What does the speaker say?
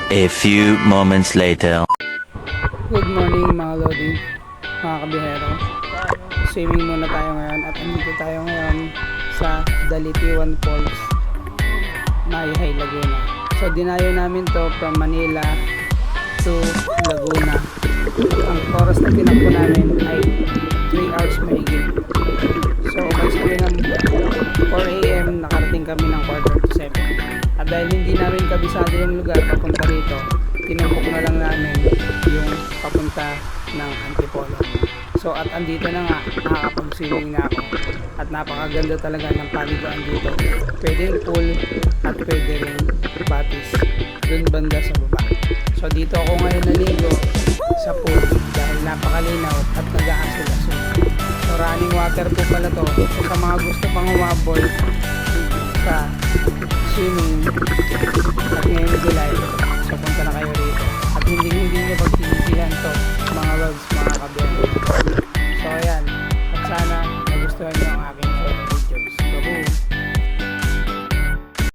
A few moments later. Good morning mga Lodi, mga kabihero. Swimming muna tayo ngayon at andito tayo ngayon sa Dalitiwan Falls, Mayhay, Laguna. So dinayo namin to from Manila to Laguna. Ang oras na tinakbo namin ay 3 hours mahigit. So umalis kami ng 4 AM, nakarating kami ng 6:45. At dahil hindi namin kabisado yung lugar papunta rito, tinambok na lang namin yung papunta ng Antipolo. So at andito na nga, nakakapag-swimming na ako. At napakaganda talaga ng paligiran dito. Pwedeng pool at pwede rin batis dun banda sa baba. So dito ako ngayon naligo sa pool dahil napakalinaw at nag-aasul-asul. So running water po pala to. So sa mga gusto pang humabol sa swimming at ngayong July, so punta na kayo rito. At hindi nyo pagsisisihan to mga loves, mga kabiyero. So ayan, at sana nagustuhan nyo ang aking short videos. So boom!